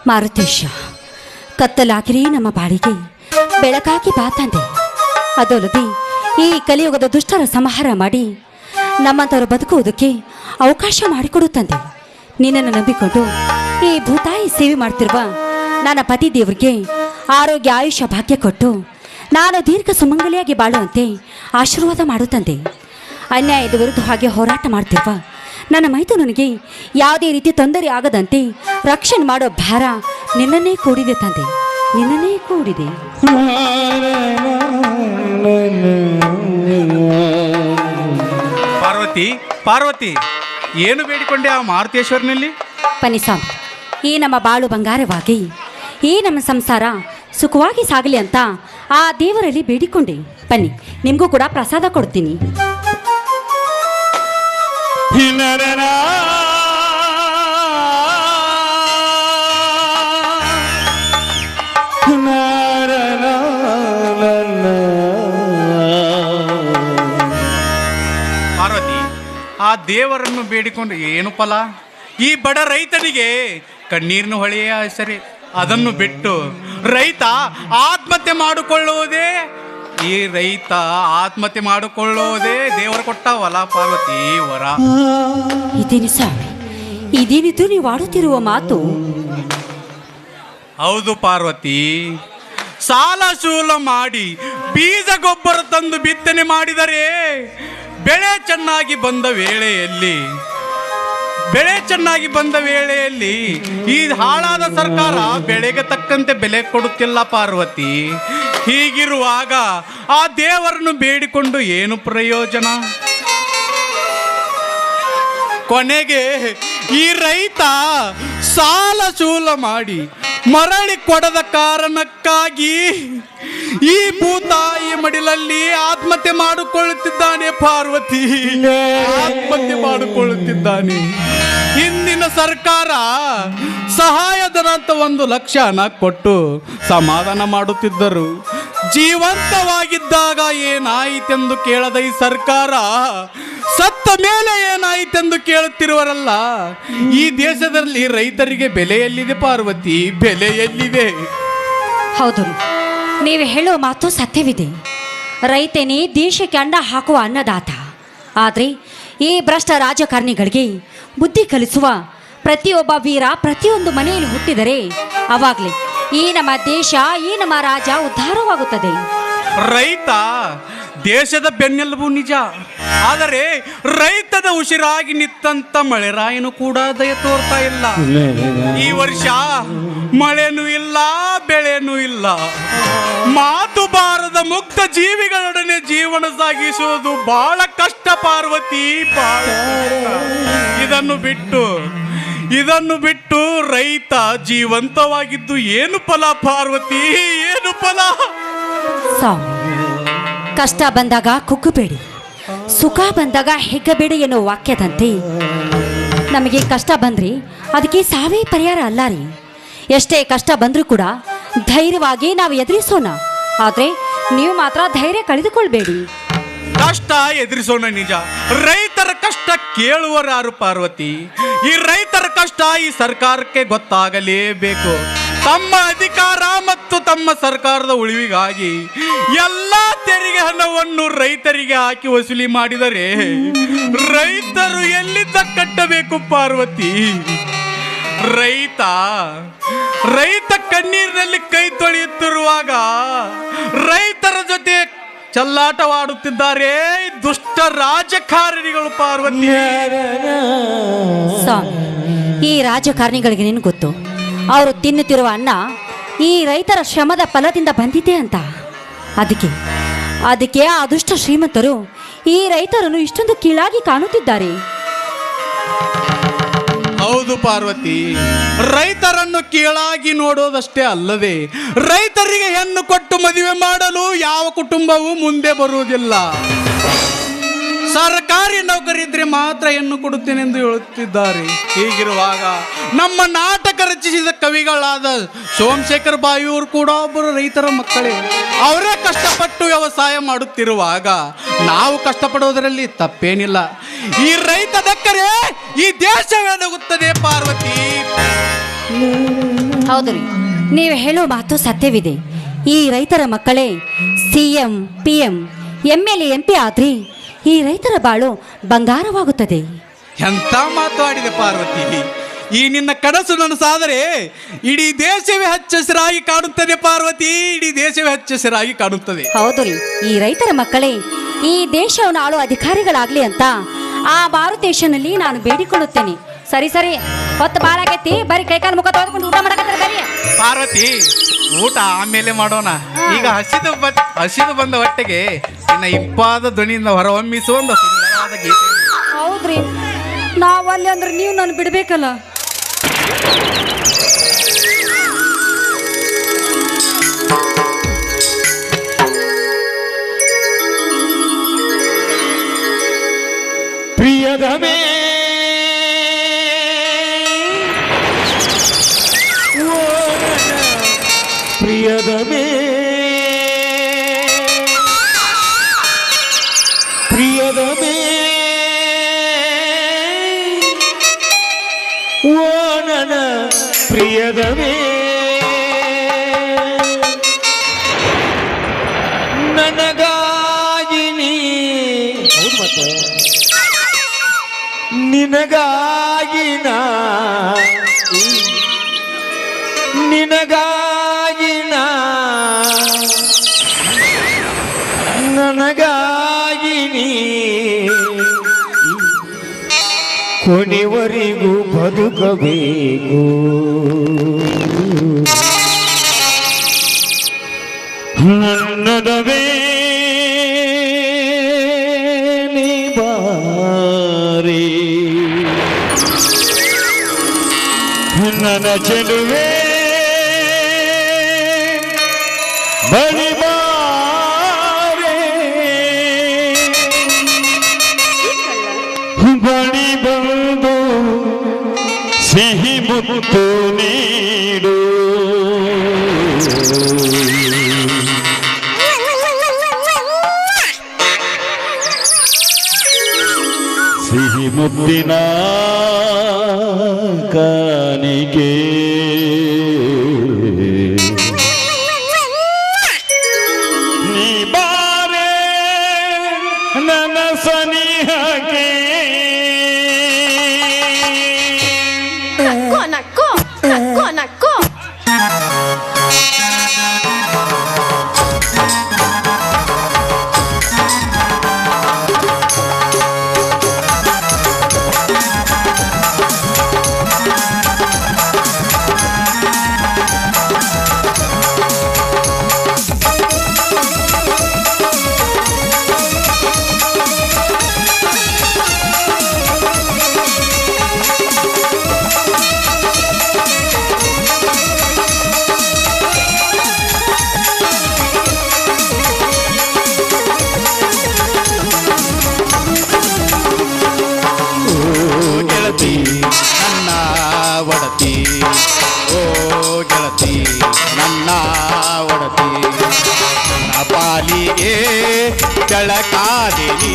ಮಾರುತೇಶ, ಕತ್ತಲಾಗಿರಿ ನಮ್ಮ ಬಾಳಿಗೆ ಬೆಳಕಾಗಿ ಬಾ ತಂದೆ. ಅದಲ್ಲದೆ ಈ ಕಲಿಯುಗದ ದುಷ್ಟರ ಸಂಹಾರ ಮಾಡಿ ನಮ್ಮಂಥವರು ಬದುಕುವುದಕ್ಕೆ ಅವಕಾಶ ಮಾಡಿಕೊಡು ತಂದೆ. ನಿನ್ನನ್ನು ನಂಬಿಕೊಂಡು ಈ ಭೂತಾಯಿ ಸೇವೆ ಮಾಡ್ತಿರುವ ನನ್ನ ಪತಿ ದೇವರಿಗೆ ಆರೋಗ್ಯ ಆಯುಷ್ಯ ಭಾಗ್ಯ ಕೊಟ್ಟು ನಾನು ದೀರ್ಘ ಸುಮಂಗಲಿಯಾಗಿ ಬಾಳುವಂತೆ ಆಶೀರ್ವಾದ ಮಾಡು ತಂದೆ. ಅನ್ಯಾಯದ ವಿರುದ್ಧವಾಗಿ ಹೋರಾಟ ಮಾಡ್ತಿರುವ ನನ್ನ ಮೈದುನನಿಗೆ ಯಾವುದೇ ರೀತಿ ತೊಂದರೆ ಆಗದಂತೆ ರಕ್ಷಣೆ ಮಾಡೋ ಭಾರ ನಿನ್ನನ್ನೇ ಕೂಡಿದೆ ತಂದೆ, ನಿನ್ನನ್ನೇ ಕೂಡಿದೆ. ಪಾರ್ವತಿ, ಪಾರ್ವತಿ, ಏನು ಬೇಡಿಕೊಂಡೆ ಆ ಮಾರುತೇಶ್ವರನಲ್ಲಿ? ಪನಿಸಾಮ್, ಈ ನಮ್ಮ ಬಾಳು ಬಂಗಾರವಾಗಿ ಈ ನಮ್ಮ ಸಂಸಾರ ಸುಖವಾಗಿ ಸಾಗಲಿ ಅಂತ ಆ ದೇವರಲ್ಲಿ ಬೇಡಿಕೊಂಡೆ. ಬನ್ನಿ, ನಿಮಗೂ ಕೂಡ ಪ್ರಸಾದ ಕೊಡ್ತೀನಿ. ಪಾರ್ವತಿ, ಆ ದೇವರನ್ನು ಬೇಡಿಕೊಂಡು ಏನು ಫಲ? ಈ ಬಡ ರೈತನಿಗೆ ಕಣ್ಣೀರಿನ ಹೊಳೆಯ ಹೆಸರೇ. ಅದನ್ನು ಬಿಟ್ಟು ರೈತ ಆತ್ಮಹತ್ಯೆ ಮಾಡಿಕೊಳ್ಳುವುದೇ, ಈ ರೈತ ಆತ್ಮಹತ್ಯೆ ಮಾಡಿಕೊಳ್ಳುವುದೇ ದೇವರು ಕೊಟ್ಟ ಹೊಲ ಪಾರ್ವತಿ, ವರ. ಇದೇನು ಸ್ವಾಮಿ, ಇದೇನಿದು ನೀವು ಆಡುತ್ತಿರುವ ಮಾತು? ಹೌದು ಪಾರ್ವತಿ, ಸಾಲ ಸೂಲ ಮಾಡಿ ಬೀಜ ಗೊಬ್ಬರ ತಂದು ಬಿತ್ತನೆ ಮಾಡಿದರೆ ಬೆಳೆ ಚೆನ್ನಾಗಿ ಬಂದ ವೇಳೆಯಲ್ಲಿ ಈ ಹಾಳಾದ ಸರ್ಕಾರ ಬೆಳೆಗೆ ತಕ್ಕಂತೆ ಬೆಲೆ ಕೊಡುತ್ತಿಲ್ಲ ಪಾರ್ವತಿ. ಹೀಗಿರುವಾಗ ಆ ದೇವರನ್ನು ಬೇಡಿಕೊಂಡು ಏನು ಪ್ರಯೋಜನ? ಕೊನೆಗೆ ಈ ರೈತ ಸಾಲ ಸೂಲ ಮಾಡಿ ಮರಳಿ ಕೊಡದ ಕಾರಣಕ್ಕಾಗಿ ಈ ಭೂತಾಯಿ ಮಡಿಲಲ್ಲಿ ಆತ್ಮಹತ್ಯೆ ಮಾಡಿಕೊಳ್ಳುತ್ತಿದ್ದಾನೆ ಪಾರ್ವತಿ, ಆತ್ಮಹತ್ಯೆ ಮಾಡಿಕೊಳ್ಳುತ್ತಿದ್ದಾನೆ. ಹಿಂದಿನ ಸರ್ಕಾರ ಸಹಾಯಧನ ಅಂತ 1,00,000 ಹಣ ಕೊಟ್ಟು ಸಮಾಧಾನ ಮಾಡುತ್ತಿದ್ದರು. ಜೀವಂತವಾಗಿದ್ದಾಗ ಏನಾಯಿತೆಂದು ಕೇಳದ ಈ ಸರ್ಕಾರ ಸತ್ತ ಮೇಲೆ ಏನಾಯಿತೆಂದು ಕೇಳುತ್ತಿರುವರಲ್ಲ. ಈ ದೇಶದಲ್ಲಿ ರೈತರಿಗೆ ಬೆಲೆ ಎಲ್ಲಿದೆ ಪಾರ್ವತಿ, ಬೆಲೆ ಎಲ್ಲಿದೆ? ಹೌದು, ನೀವು ಹೇಳೋ ಮಾತು ಸತ್ಯವಿದೆ. ರೈತನೇ ದೇಶಕ್ಕೆ ಅನ್ನ ಹಾಕುವ ಅನ್ನದಾತ. ಆದರೆ ಈ ಭ್ರಷ್ಟ ರಾಜಕಾರಣಿಗಳಿಗೆ ಬುದ್ಧಿ ಕಲಿಸುವ ಪ್ರತಿಯೊಬ್ಬ ವೀರ ಪ್ರತಿಯೊಂದು ಮನೆಯಲ್ಲಿ ಹುಟ್ಟಿದರೆ ಅವಾಗಲೇ ಈ ನಮ್ಮ ದೇಶ, ಈ ನಮ್ಮ ರಾಜ ಉದ್ಧಾರವಾಗುತ್ತದೆ. ರೈತ ದೇಶದ ಬೆನ್ನೆಲುಬು ನಿಜ, ಆದರೆ ರೈತದ ಉಸಿರಾಗಿ ನಿತ್ತಂತ ಮಳೆರಾಯನು ಕೂಡ ದಯ ತೋರ್ತಾ ಇಲ್ಲ. ಈ ವರ್ಷ ಮಳೆನೂ ಇಲ್ಲ, ಬೆಳೆನೂ ಇಲ್ಲ. ಮಾತು ಬಾರದ ಮುಕ್ತ ಜೀವಿಗಳೊಡನೆ ಜೀವನ ಸಾಗಿಸುವುದು ಬಹಳ ಕಷ್ಟ ಪಾರ್ವತಿ, ಬಹಳ. ಇದನ್ನು ಬಿಟ್ಟು ರೈತ ಜೀವಂತವಾಗಿದ್ದು ಏನು ಫಲ ಪಾರ್ವತಿ, ಏನು ಫಲ? ಕಷ್ಟ ಬಂದಾಗ ಕುಗ್ಗಬೇಡಿ, ಸುಖ ಬಂದಾಗ ಹೆಗ್ಗಬೇಡಿ ಎನ್ನುವ ವಾಕ್ಯದಂತೆ ನಮಗೆ ಕಷ್ಟ ಬಂದ್ರೆ ಅದಕ್ಕೆ ಸಾವೇ ಪರಿಹಾರ ಅಲ್ಲ ರೀ. ಎಷ್ಟೇ ಕಷ್ಟ ಬಂದರೂ ಕೂಡ ಧೈರ್ಯವಾಗಿ ನಾವು ಎದುರಿಸೋಣ. ಆದರೆ ನೀವು ಮಾತ್ರ ಧೈರ್ಯ ಕಳೆದುಕೊಳ್ಬೇಡಿ. ಕಷ್ಟ ಎದುರಿಸೋಣ ನಿಜ, ರೈತರ ಕಷ್ಟ ಕೇಳುವರಾರು ಪಾರ್ವತಿ? ಈ ರೈತರ ಕಷ್ಟ ಈ ಸರ್ಕಾರಕ್ಕೆ ಗೊತ್ತಾಗಲೇಬೇಕು. ತಮ್ಮ ಅಧಿಕಾರ ಮತ್ತು ತಮ್ಮ ಸರ್ಕಾರದ ಉಳಿವಿಗಾಗಿ ಎಲ್ಲ ತೆರಿಗೆ ಹಣವನ್ನು ರೈತರಿಗೆ ಹಾಕಿ ವಸೂಲಿ ಮಾಡಿದರೆ ರೈತರು ಎಲ್ಲಿಂದ ಕಟ್ಟಬೇಕು ಪಾರ್ವತಿ? ರೈತ ಕಣ್ಣೀರಿನಲ್ಲಿ ಕೈ ತೊಳೆಯುತ್ತಿರುವಾಗ ರೈತರ ಜೊತೆ ಚೆಲ್ಲಾಟವಾಡುತ್ತಿದ್ದಾರೆ ದುಷ್ಟ ರಾಜಕಾರಣಿಗಳು ಪಾರ್ವತಿ. ಈ ರಾಜಕಾರಣಿಗಳಿಗೆ ನಿನ್ ಗೊತ್ತು, ಅವರು ತಿನ್ನುತ್ತಿರುವ ಅನ್ನ ಈ ರೈತರ ಶ್ರಮದ ಫಲದಿಂದ ಬಂದಿದೆ ಅಂತ. ಅದಕ್ಕೆ ಆ ದುಷ್ಟ ಶ್ರೀಮಂತರು ಈ ರೈತರನ್ನು ಇಷ್ಟೊಂದು ಕೀಳಾಗಿ ಕಾಣುತ್ತಿದ್ದಾರೆ. ಹೌದು ಪಾರ್ವತಿ, ರೈತರನ್ನು ಕೀಳಾಗಿ ನೋಡೋದಷ್ಟೇ ಅಲ್ಲದೆ ರೈತರಿಗೆ ಹೆಣ್ಣು ಕೊಟ್ಟು ಮದುವೆ ಮಾಡಲು ಯಾವ ಕುಟುಂಬವೂ ಮುಂದೆ ಬರುವುದಿಲ್ಲ. ಸರ್ಕಾರಿ ನೌಕರಿದ್ರೆ ಮಾತ್ರ ಹೆಣ್ಣು ಕೊಡುತ್ತೇನೆಂದು ಹೇಳುತ್ತಿದ್ದಾರೆ. ಹೀಗಿರುವಾಗ ನಮ್ಮ ನಾಟಕ ರಚಿಸಿದ ಕವಿಗಳಾದ ಸೋಮಶೇಖರ್ ಬಾಯಿಯವರು ಕೂಡ ಒಬ್ಬರು ರೈತರ ಮಕ್ಕಳೇ. ಅವರೇ ಕಷ್ಟಪಟ್ಟು ವ್ಯವಸಾಯ ಮಾಡುತ್ತಿರುವಾಗ ನಾವು ಕಷ್ಟಪಡೋದರಲ್ಲಿ ತಪ್ಪೇನಿಲ್ಲ. ಈ ರೈತ ದಕ್ಕರೆ ಈ ದೇಶವೇ ನಗುತ್ತದೆ ಪಾರ್ವತಿ. ಹೌದು ರೀ, ನೀವು ಹೇಳೋ ಮಾತು ಸತ್ಯವಿದೆ. ಈ ರೈತರ ಮಕ್ಕಳೇ CM PM MLA MP ಆದ್ರಿ ಈ ರೈತರ ಬಾಳು ಬಂಗಾರವಾಗುತ್ತದೆ. ಎಂತ ಮಾತಾಡಿದೆ ಪಾರ್ವತಿ. ಈ ನಿನ್ನ ಕನಸು ನನಸಾದರೆ ಇಡೀ ದೇಶವೇ ಹಚ್ಚ ಹಸಿರಾಗಿ ಕಾಣುತ್ತದೆ ಪಾರ್ವತಿ, ಇಡೀ ದೇಶವೇ ಹಚ್ಚ ಹಸಿರಾಗಿ ಕಾಣುತ್ತದೆ. ಹೌದು ರೀ, ಈ ರೈತರ ಮಕ್ಕಳೇ ಈ ದೇಶವನ್ನು ಆಳುವ ಅಧಿಕಾರಿಗಳಾಗ್ಲಿ ಅಂತ ಆ ಮಾರುತೇಶನಲ್ಲಿ ನಾನು ಬೇಡಿಕೊಳ್ಳುತ್ತೇನೆ. ಸರಿ ಸರಿ, ಹೊತ್ತು ಬಾಳ ಆಗೈತಿ, ಬರೀ ಕೈಕಾಲು ಮುಖ ತೊಳ್ಕೊಂಡು ಊಟ ಮಾಡಕತ್ತಾರೆ ಬರೀ. ಪಾರ್ವತಿ, ಊಟ ಆಮೇಲೆ ಮಾಡೋಣ. ಈಗ ಹಸಿದು ಬಂದ ಹೊಟ್ಟೆಗೆ ಇನ್ನ ಇಂಪಾದ ಧ್ವನಿಯಿಂದ ಹೊರಹೊಮ್ಮಿಸುವ ಒಂದು ಸುಂದರವಾದ ಗೀತೆ. ಹೌದ್ರಿ, ನಾವಲ್ಲಿ ಅಂದ್ರೆ ನೀವು ನಾನು ಬಿಡ್ಬೇಕಲ್ಲ. ಪ್ರಿಯದಮೇ ಪ್ರಿಯದಮೇ ಪ್ರಿಯದಮೇ ಓ ನನ್ನ ಪ್ರಿಯದಮೇ, ನನಗಾಗಿ ನೀ ಹೌದು ಮತ್ತೆ ನಿನಗಾಗಿ ನಾ ನಿನಗಾಗಿ ನಾ ನನಗಾಗಿ ನೀ ಕೊನೆವರೆಗೂ ಬದುಕಬೇಕು. ನನ್ನದವೇ ನೀ ಬಾರಿ ನನ್ನ ಚೆಲುವೆ ಬಳಿ ಬಾರೆ ಬಳಿ ಬಂದು ಸಿಹಿ ಮುತ್ತು ನೀಡು. ಸಿಹಿ ಮುತ್ತಿನ ಕಾಣಿಕೆ ನೀ ಬಾರೆ ನನ್ನ ಸನಿಹಕ್ಕೆ. ನಕ್ಕೋ ನಕ್ಕೋ ನಕ್ಕೋ ನಕ್ಕೋ ನನ್ನ ಒಡತಿ, ಓ ಗೆಳತಿ ನನ್ನ ಒಡತಿ, ನನ್ನ ಪಾಲಿಗೆ ಬೆಳಕಾದೆನಿ,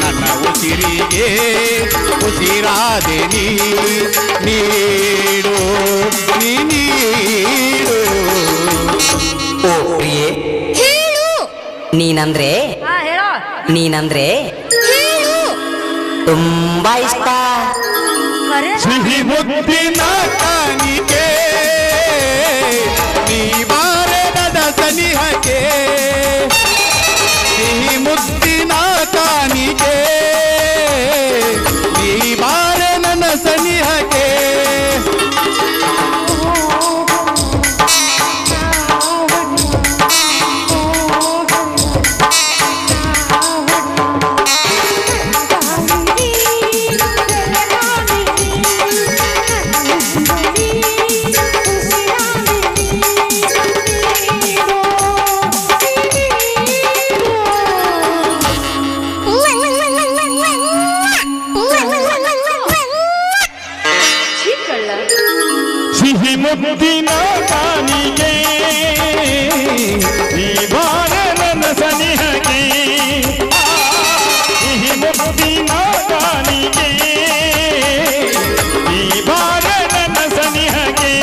ನನ್ನ ಉಸಿರಿಗೆ ಉಸಿರಾದೆನಿ, ನೀಡು ನೀಡು. ಓ ಪ್ರಿಯೆ, ಹೇಳು ನೀನಂದ್ರೆ ನೀನಂದ್ರೆ ತುಂಬಾ ಇಷ್ಟ. ಸಿಹಿ ಮುದ್ದಿನ ಕಾಣಿಕೆ ನೀ ಬಾರದ ಸನಿಹಕ್ಕೆ, ಸಿಹಿ ಮುದ್ದಿನ ಕಾಣಿಕೆ ನೀ ಬಾರ ನನ್ನ ಸನಿಹಕ್ಕೆ. ಸಿಹಿ ಮುದ್ದಿನ ಕಾಣಿಕೆ ಈ ಬಾರ ನನ್ನ ಸನಿಹಕ್ಕೆ, ಸಿಹಿ ಮುದ್ದಿನ ಕಾಣಿಕೆ ಈ ಬಾರ ನನ್ನ ಸನಿಹಕ್ಕೆ.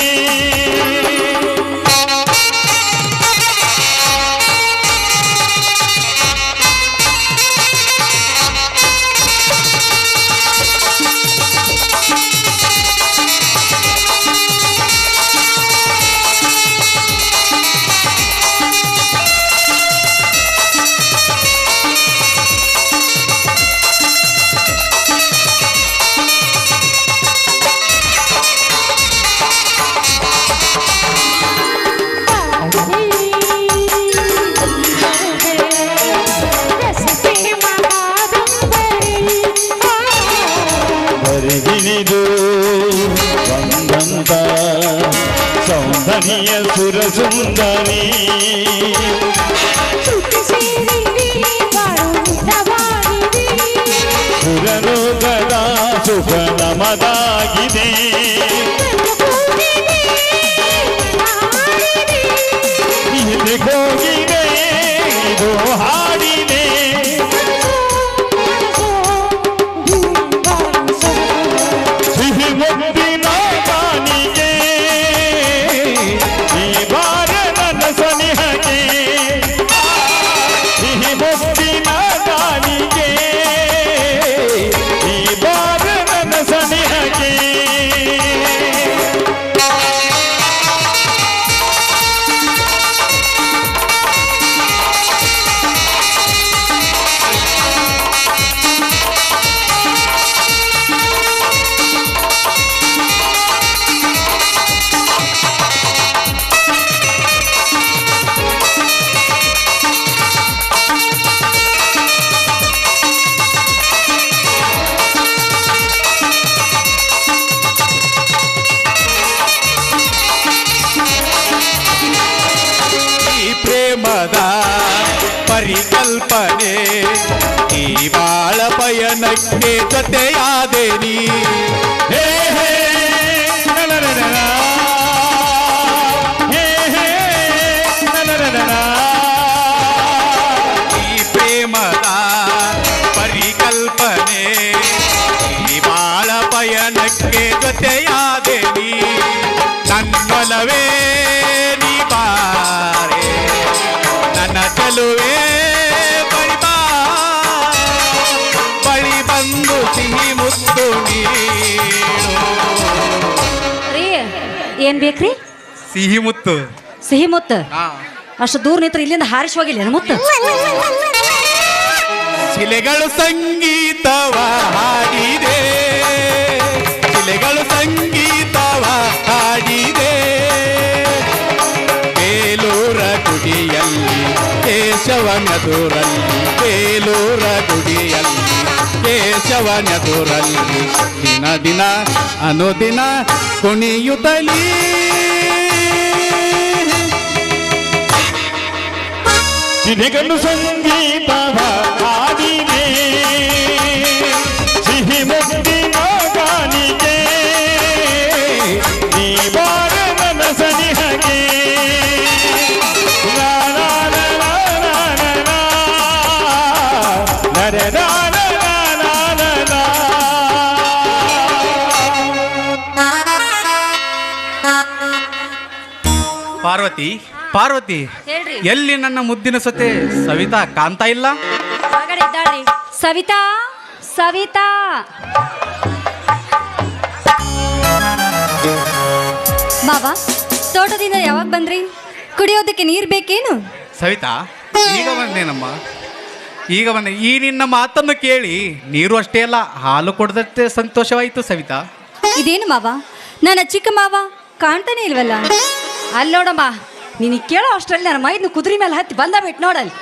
ಸೌಂದರ್ಯ ಸುರ ಸುಂದರಿ ಸುರಲೋಕದ ಸುಖ ನಮದಾಗಿದೆ ಇಲ್ಲಿ ಹೋಗಿದೆ ಇದು ಹಾಡಿದೆ ಸಿಹಿ ಮುದ್ದಿನ ಕಾಣಿಕೆ ಈ ಬಾರ ನನ್ನ ಸನಿಹಕ್ಕೆ ಸಿಹಿ ಮುದ್ದಿನ ಕಾಣಿಕೆ ಈ ಬಾರ ನನ್ನ ಸನಿಹಕ್ಕೆ ಪ್ರೇಮದ ಪರಿಕಲ್ಪನೆ ಈ ಬಾಳ ಪಯಣಕ್ಕೆ ಜೊತೆಯಾದೆ ನೀ ಹೇ ಹೇ ನನನನನ ಹೇ ಹೇ ನನನನನ ಈ ಪ್ರೇಮದ ಪರಿಕಲ್ಪನೆ ಈ ಬಾಳ ಪಯಣಕ್ಕೆ ಜೊತೆಯಾದೆ ನೀ ನನ್ನೊಲವೇ ನೀ ಬಾರೆ ನನ್ನ ಚೆಲುವೆ ಬಳಿ ಬಾ ಬಳಿ ಬಂದು ಸಿಹಿ ಮುತ್ತು ನೀಡು ರೀ ಏನ್ ಬೇಕ್ರಿ? ಸಿಹಿ ಮುತ್ತು ಸಿಹಿ ಮುತ್ತ. ಹಾ ಅಷ್ಟು ದೂರ ನಿಂತ್ರ ಇಲ್ಲಿಂದ ಹಾರಿಸಿ ಹೋಗಿಲ್ಲ ಮುತ್ತ. ಶಿಲೆಗಳು ಸಂಗೀತವ ಹಾಡಿದೆ ಶಿಲೆಗಳು ಸಂಗೀತವ ಹಾಡಿದೆ ಬೇಲೂರ ಗುಡಿಯಲ್ಲಿ ಕೇಶವನದುರಲ್ಲಿ ಬೇಲೂರ ಗುಡಿಯಲ್ಲಿ ಕೇಶವನದುರಲ್ಲಿ ದಿನ ದಿನ ಅನುದಿನ ಕುಣಿಯುತ್ತಲೀ ಸಿರಿಗಲು ಸಂಗೀತವ ಹಾಡಿದೆ ಸಿಹಿ ಮುದ್ದಿನ ಕಾಣಿಕೆ ಈ ಬಾರ ನನ್ನ ಸನಿಹಕ್ಕೆ ಲಾ ಲಾ ಲಾ ಲಾ ಲಾ ಲಾ ಲಾ. ಲರೆ ಲಾ ಲಾ ಲಾ ಲಾ ಲಾ ಲಾ. ಪಾರ್ವತಿ ಪಾರ್ವತಿ ಹೇಳ್ರಿ. ಎಲ್ಲಿ ನನ್ನ ಮುದ್ದಿನ ಸೊತೆ ಸವಿತಾ ಕಾಣ್ತಾ ಇಲ್ಲ? ಹೊರಗಡೆ ಇದ್ದಾಳ್ರಿ. ಸವಿತಾ ಸವಿತಾ ಮಾವ, ತೋಟದಿಂದ ಯಾವಾಗ ಬಂದ್ರಿ? ಕುಡಿಯೋದಕ್ಕೆ ನೀರು ಬೇಕೇನು? ಸವಿತಾ ಈಗ ಬಂದೇನಮ್ಮ ಈಗ ಬಂದೆ. ಈ ನಿನ್ನ ಮಾತನ್ನು ಕೇಳಿ ನೀರು ಅಷ್ಟೇ ಅಲ್ಲ ಹಾಲು ಕೊಡದಷ್ಟೇ ಸಂತೋಷವಾಯಿತು ಸವಿತಾ. ಇದೇನು ಮಾವ, ನನ್ನ ಚಿಕ್ಕ ಮಾವ ಕಾಣ್ತಾನೆ ಇಲ್ವಲ್ಲ? ಅಲ್ಲಿ ನೋಡಮ್ಮ, ನಿನಗೆ ಕೇಳೋ ಅಷ್ಟರಲ್ಲಿ ನನ್ನ ಮೈದ್ನ ಕುದುರೆ ಮೇಲೆ ಹತ್ತಿ ಬಂದ ಬಿಟ್ಟು ನೋಡಲ್ಲಿ.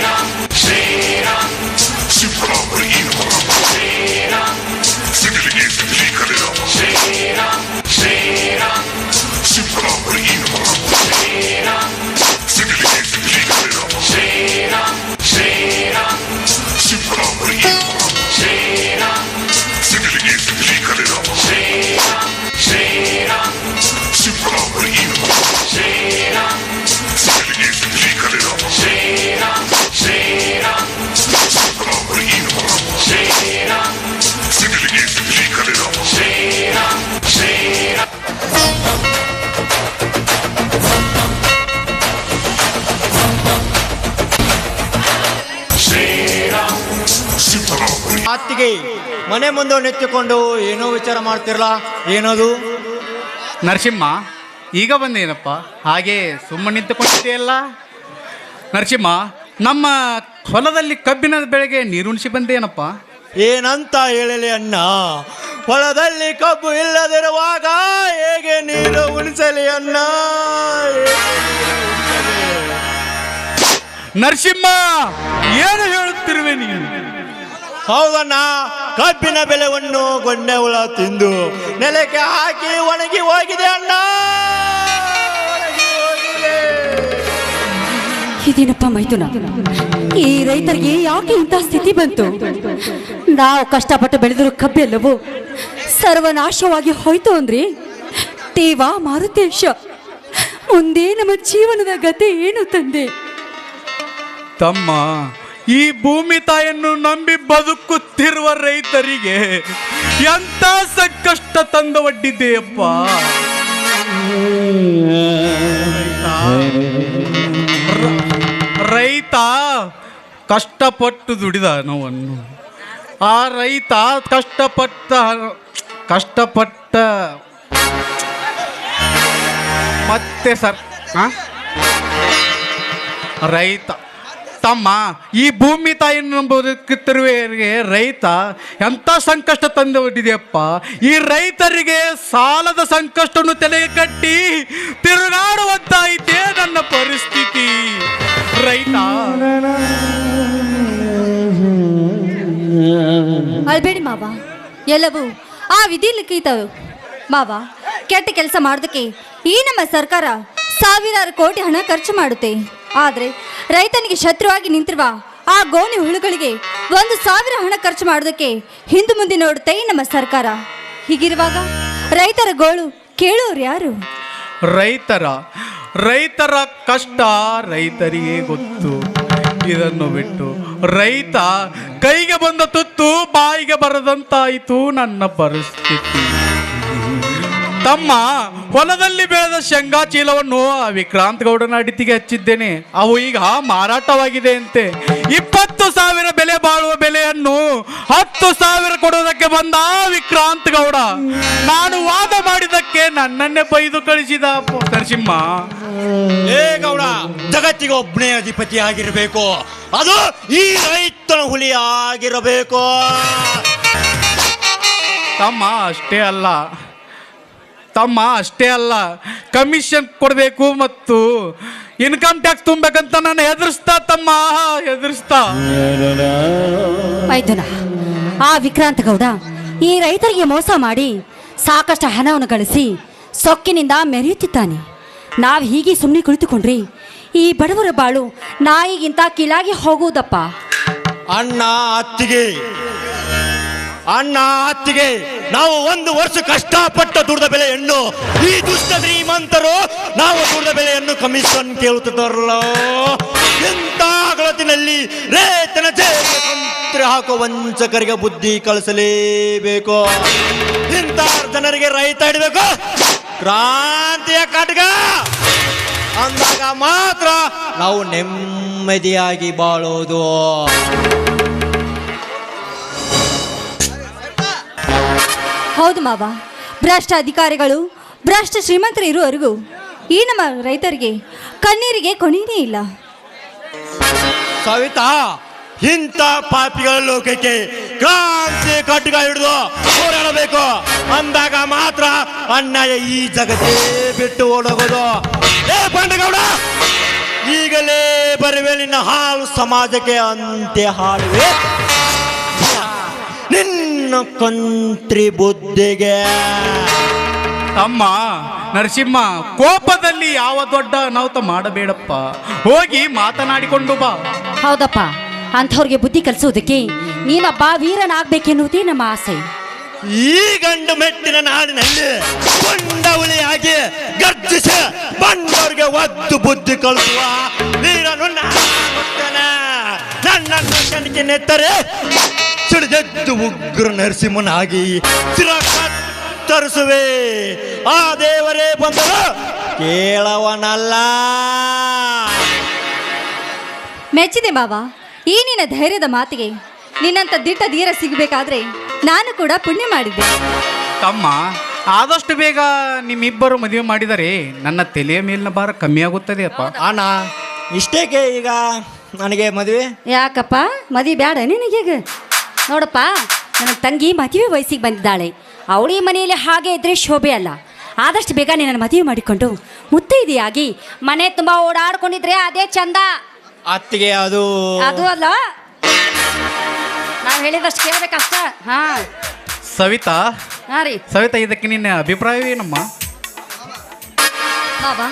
Shut up. ಅತ್ತಿಗೆ ಮನೆ ಮುಂದೆ ನೆತ್ತಿಕೊಂಡು ಏನೋ ವಿಚಾರ ಮಾಡ್ತಿರಲ್ಲ, ಏನದು? ನರಸಿಂಹ ಈಗ ಬಂದೇನಪ್ಪ, ಹಾಗೆ ಸುಮ್ಮನೆ ನಿಂತುಕೊಂಡಿದೆಯಲ್ಲ. ನರಸಿಂಹ, ನಮ್ಮ ಹೊಲದಲ್ಲಿ ಕಬ್ಬಿನ ಬೆಳೆಗೆ ನೀರುಣಿಸಿ ಬಂದೇನಪ್ಪ. ಏನಂತ ಹೇಳಲಿ ಅಣ್ಣ, ಹೊಲದಲ್ಲಿ ಕಬ್ಬು ಇಲ್ಲದಿರುವಾಗ ಹೇಗೆ ನೀರು ಉಣಿಸಲಿ ಅಣ್ಣ? ನರಸಿಂಹ, ಏನು ಹೇಳುತ್ತಿರುವೆ ನೀನು? ಹೌದಣ್ಣ, ಕಬ್ಬಿನ ಬೆಳೆಯನ್ನು ಗೊಂಡೆ ಹುಳ ತಿಂದು ನೆಲಕ್ಕೆ ಹಾಕಿ ಒಣಗಿ ಹೋಗಿದೆ ಅಣ್ಣ, ಒಣಗಿ ಹೋಗಿದೆ. ಇದೇನಪ್ಪ ಮೈದುನ, ಈ ರೈತರಿಗೆ ಯಾಕೆ ಇಂತಹ ಸ್ಥಿತಿ ಬಂತು? ನಾವು ಕಷ್ಟಪಟ್ಟು ಬೆಳೆದಿರೋ ಕಬ್ಬೆಲ್ಲವೂ ಸರ್ವನಾಶವಾಗಿ ಹೋಯ್ತು ಅಂದ್ರಿ ದೇವ ಮಾರುತೇಶ, ಮುಂದೆ ನಮ್ಮ ಜೀವನದ ಗತಿ ಏನು ತಂದೆ? ತಮ್ಮ, ಈ ಭೂಮಿ ತಾಯನ್ನು ನಂಬಿ ಬದುಕುತ್ತಿರುವ ರೈತರಿಗೆ ಎಂತ ಸಂಕಷ್ಟ ತಂದು ಒಡ್ಡಿದೆಯಪ್ಪ. ರೈತ ಕಷ್ಟಪಟ್ಟು ದುಡಿದ ಹಣವನ್ನು, ಆ ರೈತ ಕಷ್ಟಪಟ್ಟ ಮತ್ತೆ ರೈತ ತಮ್ಮ, ಈ ಭೂಮಿ ತಾಯಿಯನ್ನು ಬದುಕುತ್ತಿರುವವರಿಗೆ ರೈತ ಎಂಥ ಸಂಕಷ್ಟ ತಂದು ಹೊಟ್ಟಿದೆಯಪ್ಪ. ಈ ರೈತರಿಗೆ ಸಾಲದ ಸಂಕಷ್ಟವನ್ನು ತಲೆಗೆ ಕಟ್ಟಿ ತಿರುಗಾಡುವಂತಾಯಿತೇ ನನ್ನ ಪರಿಸ್ಥಿತಿ. ರೈತ ಅಳ್ಬೇಡಿ ಮಾವ, ಎಲ್ಲವೂ ಆ ವಿಧಿ ಲಿಖಿತವು ಮಾವ. ಕೆಟ್ಟ ಕೆಲಸ ಮಾಡೋದಕ್ಕೆ ಈ ನಮ್ಮ ಸರ್ಕಾರ ಸಾವಿರಾರು ಕೋಟಿ ಹಣ ಖರ್ಚು ಮಾಡುತ್ತೆ. ಆದರೆ ರೈತನಿಗೆ ಶತ್ರುವಾಗಿ ನಿಂತಿರುವ ಆ ಗೋಣಿ ಹುಳುಗಳಿಗೆ 1,000 ಹಣ ಖರ್ಚು ಮಾಡೋದಕ್ಕೆ ಹಿಂದೆ ಮುಂದೆ ನೋಡುತ್ತೆ ಈ ನಮ್ಮ ಸರ್ಕಾರ. ಹೀಗಿರುವಾಗ ರೈತರ ಗೋಳು ಕೇಳೋರು ಯಾರು? ರೈತರ ಕಷ್ಟ ರೈತರಿಗೆ ಗೊತ್ತು. ಇದನ್ನು ಬಿಟ್ಟು ರೈತ ಕೈಗೆ ಬಂದ ತುತ್ತು ಬಾಯಿಗೆ ಬರದಂತಾಯಿತು ನನ್ನ ಪರಿಸ್ಥಿತಿ. ತಮ್ಮ, ಹೊಲದಲ್ಲಿ ಬೆಳೆದ ಶೇಂಗಾ ಚೀಲವನ್ನು ವಿಕ್ರಾಂತ್ ಗೌಡನ ಅಡಿತಿಗೆ ಹಚ್ಚಿದ್ದೇನೆ. ಅವು ಈಗ ಮಾರಾಟವಾಗಿದೆ ಅಂತೆ. 20,000 ಬೆಲೆ ಬಾಳುವ ಬೆಲೆಯನ್ನು 10,000 ಕೊಡೋದಕ್ಕೆ ಬಂದ ವಿಕ್ರಾಂತ್ ಗೌಡ ನಾನು ವಾದ ಮಾಡಿದಕ್ಕೆ ನನ್ನನ್ನೇ ಬೈದು ಕಳಿಸಿದ. ನರಸಿಂಹ, ಏ ಗೌಡ, ಜಗತ್ತಿಗೆ ಒಬ್ಬನೇ ಅಧಿಪತಿ ಆಗಿರಬೇಕು, ಅದು ಈ ರೈತನ ಹುಲಿ ಆಗಿರಬೇಕು. ತಮ್ಮ ಅಷ್ಟೇ ಅಲ್ಲ, ಕಮಿಷನ್ ಕೊಡಬೇಕು ಮತ್ತು ಇನ್ಕಮ್ ಟ್ಯಾಕ್ಸ್ ತುಂಬಬೇಕಂತ ನಾನು ಹೆದರ್ಸ್ತಾ. ಮೈದುನ, ಆ ವಿಕ್ರಾಂತ ಗೌಡ ಈ ರೈತರಿಗೆ ಮೋಸ ಮಾಡಿ ಸಾಕಷ್ಟು ಹಣವನ್ನು ಗಳಿಸಿ ಸೊಕ್ಕಿನಿಂದ ಮೆರೆಯುತ್ತಿದ್ದಾನೆ. ನಾವು ಹೀಗೆ ಸುಮ್ಮನೆ ಕುಳಿತುಕೊಂಡ್ರಿ ಈ ಬಡವರ ಬಾಳು ನಾಯಿಗಿಂತ ಕೀಳಾಗಿ ಹೋಗುವುದಪ್ಪ. ಅಣ್ಣ ಅತ್ತಿಗೆ ನಾವು 1 ವರ್ಷ ಕಷ್ಟಪಟ್ಟ ದುಡಿದ ಬೆಲೆಯನ್ನು ಈ ದುಷ್ಟ ಶ್ರೀಮಂತರು ನಾವು ದುಡಿದ ಬೆಲೆಯನ್ನು ಕಮಿಷನ್ ಕೇಳುತ್ತಿದ್ದಾರಲ್ಲ. ಎಂತ ಗಳತಿನಲ್ಲಿ ರೈತನ ಜೇಬಿಗೆ ಕಂತ್ರಿ ಹಾಕೋ ವಂಚಕರಿಗೆ ಬುದ್ಧಿ ಕಳಿಸಲೇಬೇಕು. ಇಂಥ ಜನರಿಗೆ ರೈತ ಹಿಡಬೇಕು, ಕ್ರಾಂತಿಯ ಕಟ್ಗ ಅಂದಾಗ ಮಾತ್ರ ನಾವು ನೆಮ್ಮದಿಯಾಗಿ ಬಾಳೋದು. ಹೌದು ಮಾವ, ಭ್ರಷ್ಟ ಅಧಿಕಾರಿಗಳು ಭ್ರಷ್ಟ ಶ್ರೀಮಂತರು ಇರುವವರೆಗೂ ಈ ನಮ್ಮ ರೈತರಿಗೆ ಕಣ್ಣೀರಿಗೆ ಕೊನೆಯೇ ಇಲ್ಲ. ಸವಿತಾ, ಇಂಥ ಪಾಪಿಗಳ ಲೋಕಕ್ಕೆ ಕ್ರಾಂತಿ ಕಟ್ಟುಗ ಹಿಡಿದು ಹೋರಾಡಬೇಕು ಅಂದಾಗ ಮಾತ್ರ ಅನ್ಯಾಯ ಈ ಜಗತ್ತೇ ಬಿಟ್ಟು ಓಡೋಗೋದು. ಏ ಬಂಡಗೌಡ, ಈಗಲೇ ಬರುವೆ ನಿನ್ನ ಹಾಳು ಸಮಾಜಕ್ಕೆ ಅಂತ್ಯ ಹಾಡುವೆ ನಿನ್ನ ಕಂತ್ರಿ ಬುದ್ಧಿಗೆ. ತಮ್ಮ ನರಸಿಂಹ, ಕೋಪದಲ್ಲಿ ಯಾವ ದೊಡ್ಡ ಅನಾಹುತ ಮಾಡಬೇಡಪ್ಪ, ಹೋಗಿ ಮಾತನಾಡಿಕೊಂಡು ಬಾ. ಹೌದಪ್ಪ, ಅಂಥವ್ರಿಗೆ ಬುದ್ಧಿ ಕಲಿಸೋದಕ್ಕೆ ನೀನೊಬ್ಬ ವೀರನಾಗಬೇಕೆನ್ನುವುದೇ ನಮ್ಮ ಆಸೆ. ಈ ಗಂಡು ಮೆಟ್ಟಿನ ನಾಡಿನಲ್ಲಿ ಕೊಂಡವಳಿಯಾಗಿ ಗರ್ಜಿಸಿ ಬಂದವರಿಗೆ ಒದ್ದು ಬುದ್ಧಿ ಕಳಿಸುವ ವೀರನು ನನ್ನನ್ನು ಕಣಿಕೆ ನೆತ್ತರೆ ಸಿಡಿದೆದ್ದು ಉಗ್ರ ನರಸಿಂಹನಾಗಿ ತರಿಸುವೆ. ಆ ದೇವರೇ ಬಂದರು ಕೇಳವನಲ್ಲ. ಮೆಚ್ಚಿದೆ ಮಾವ ಈ ನಿನ್ನ ಧೈರ್ಯದ ಮಾತಿಗೆ. ನಿನ್ನಂತ ದಿಟ್ಟ ಧೀರ ಸಿಗಬೇಕಾದ್ರೆ ನಾನು ಕೂಡ ಪುಣ್ಯ ಮಾಡಿದ್ದೆ. ತಮ್ಮ ಆದಷ್ಟು ಬೇಗ ನಿಮ್ಮಿಬ್ಬರು ಮದುವೆ ಮಾಡಿದರೆ ನನ್ನ ತಲೆಯ ಮೇಲಿನ ಭಾರ ಕಮ್ಮಿ ಆಗುತ್ತದೆ ಅಪ್ಪ. ಅಣ್ಣ ಇಷ್ಟೇಕೆ ಈಗ ನನಗೆ ಮದುವೆ? ಯಾಕಪ್ಪ ಮದುವೆ ಬೇಡ ನಿನಗೀಗ? ನೋಡಪ್ಪ, ನನ್ನ ತಂಗಿ ಮದುವೆ ವಯಸ್ಸಿಗೆ ಬಂದಿದ್ದಾಳೆ. ಅವಳಿ ಮನೆಯಲ್ಲಿ ಹಾಗೆ ಇದ್ರೆ ಶೋಭೆ ಅಲ್ಲ. ಆದಷ್ಟು ಬೇಗ ನಿನ್ನ ಮದುವೆ ಮಾಡಿಕೊಂಡು ಮುತ್ತೈದೆಯಾಗಿ ಮನೆ ತುಂಬ ಓಡಾಡ್ಕೊಂಡಿದ್ರೆ ಅದೇ ಚಂದ. ಅತ್ತಿಗೆ ಅದು ಅಲ್ಲ, ನಾವು ಹೇಳಿದಷ್ಟು ಕೇಳಬೇಕಷ್ಟ. ಹಾ ಸವಿತಾ, ಹಾಂ ರೀ ಸವಿತಾ, ಇದಕ್ಕೆ ನಿನ್ನ ಅಭಿಪ್ರಾಯವೇನಮ್ಮ? ಬಾಬಾ,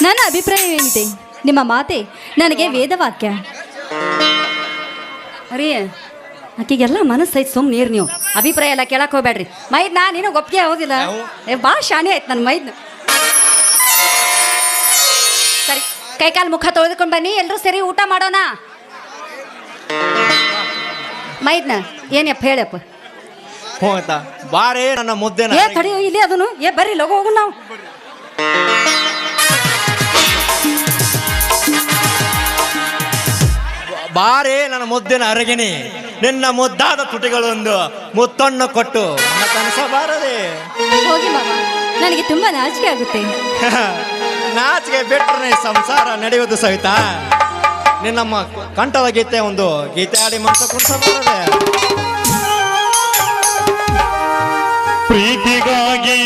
ನನ್ನ ಅಭಿಪ್ರಾಯವೇನಿದೆ? ನಿಮ್ಮ ಮಾತೆ ನನಗೆ ವೇದವಾಕ್ಯ. ಅರೇ ಆಕೆಗೆಲ್ಲ ಮನಸ್ಸು ಐತೆ, ಸುಮ್ಮನೆ ನೀರು ನೀವು. ಅಭಿಪ್ರಾಯ ಎಲ್ಲ ಕೇಳಕ್ಕೆ ಹೋಗ್ಬೇಡ್ರಿ. ಮೈದ್ ನಾ ನೀನು ಒಪ್ಪಿಗೆ ಆಗೋದಿಲ್ಲ. ಭಾಳ ಶಾನೆ ಆಯ್ತು ನನ್ನ ಮೈದ್ನ. ಸರಿ, ಕೈಕಾಲು ಮುಖ ತೊಳೆದುಕೊಂಡು ಬನ್ನಿ, ಎಲ್ಲರೂ ಸರಿ ಊಟ ಮಾಡೋಣ. ಮೈದ್ನ ಏನಪ್ಪ ಹೇಳಪ್ಪ. ಹ್ಞೂ ಆಯ್ತಾ, ಬಾರೇ ನನ್ನ ಮುದ್ದೆ. ಏ ತಡಿ, ಇಲ್ಲಿ ಅದನ್ನು ಬರ್ರಿ ಲಗು ಹೋಗು ನಾವು. ಬಾರೇ ನನ್ನ ಮುದ್ದಿನ ಅರಗಿನಿ, ನಿನ್ನ ಮುದ್ದಾದ ತುಟಿಗಳೊಂದು ಮುತ್ತನ್ನು ಕೊಟ್ಟು ನನ್ನ ಕನಸಬಾರದೆ. ಹೋಗಿ ಬಾಬಾ, ನನಗೆ ತುಂಬಾ ನಾಚಿಕೆ ಆಗುತ್ತೆ. ನಾಚಿಕೆ ಬಿಟ್ಟರೆ ಸಂಸಾರ ನಡೆಯುವುದು ಸವಿತಾ. ನಿನ್ನಮ್ಮ ಕಂಠದ ಗೀತೆ ಒಂದು ಗೀತೆ ಆಡಿ ಮನಸ್ಸು ಕುಣಿಸಬಾರದೆ. ಪ್ರೀತಿಗಾಗಿ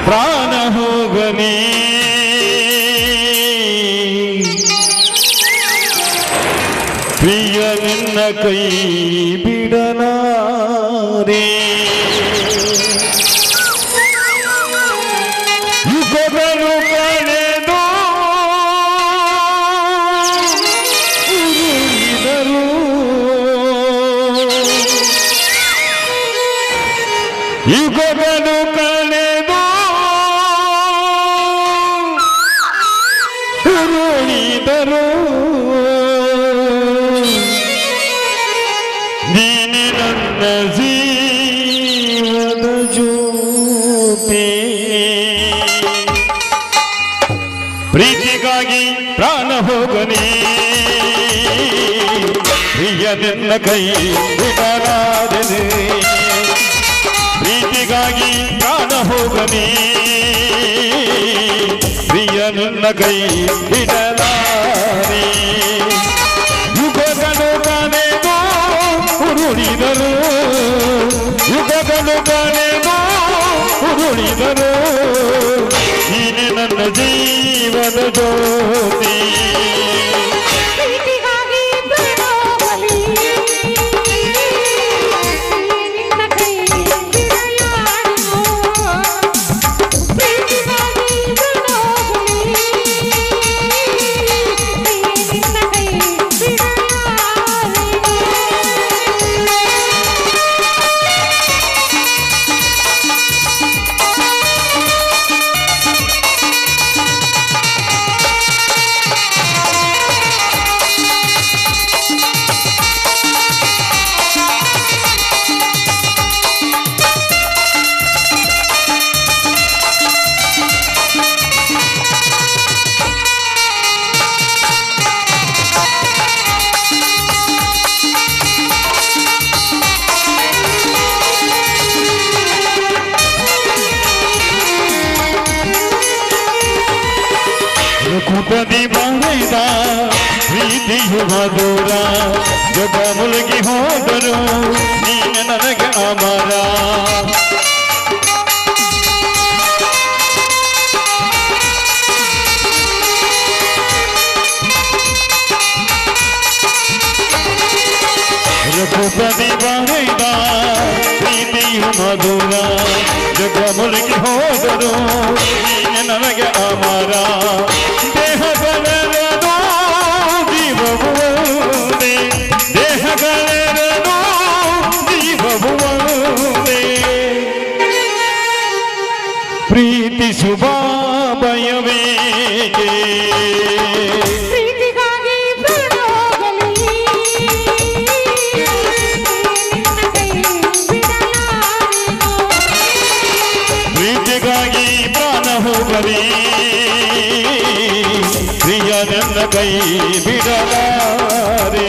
ಪ್ರಾಣ ಹೋಗಲಿ, ಪ್ರಿಯ ನಿನ್ನ ಕೈ ಬಿಡಲಾರೆ. ಯುಗಗಳು ಕಳೆದು ಉರುಳಿದರು, ಯುಗಗಳು ಕಳೆದು ಉರುಳಿದರು, ನೀನೆ ನನ್ನ ಜೀವದ ಜ್ಯೋತಿ. ಪ್ರೀತಿಗಾಗಿ ಪ್ರಾಣ ಹೋಗಲಿ, ಪ್ರಿಯ ನಿನ್ನ ಕೈ ಬಿಡಲಾರೆ. ಪ್ರೀತಿಗಾಗಿ ಪ್ರಾಣ ಹೋಗಲಿ, ಪ್ರಿಯ ನಿನ್ನ ಕೈ ಬಿಡಲಾರೆ. ಯುಗಗಳು ಕಳೆದು ಉರುಳಿದರು, ಯುಗಗಳು ಕಳೆದು ಉರುಳಿದರು, ನೀನೆ ನನ್ನ ಜೀವನ ಜ್ಯೋತಿ. ಕುಟದಿ ಬಂದ ಪ್ರೀತಿಯು ಮಧುರ, ಜಗ ಮುಳುಗಿ ಹೋದರು ನೀನು ನನಗೆ ಅಮರ. ಕುಟದಿ ಬಂದ ಪ್ರೀತಿಯು ಮಧುರ, ಜಗ ಮುಳುಗಿ ಹೋದರು ನೀನು ನನಗೆ ಅಮರ. ದೇಹಗಳೆರಡು ಜೀವವು ಒಂದೇ, ದೇಹಗಳೆರಡು ಜೀವವು ಒಂದೇ. ಪ್ರೀತಿಸುವ ಭಯವೇಕೆ, ಪ್ರೀತಿಗಾಗಿ ಪ್ರಾಣ ಹೋಗಲಿ, ಪ್ರಿಯ ನನ್ನ ಕೈ ಬಿಡಲಾರೆ.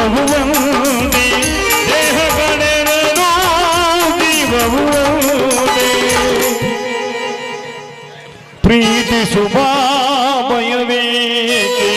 ಜೀವವು ಒಂದೇ ದೇಹಗಳೆರಡು ಜೀವವು ಒಂದೇ ಪ್ರೀತಿಸುವ ಭಯವೇಕೆ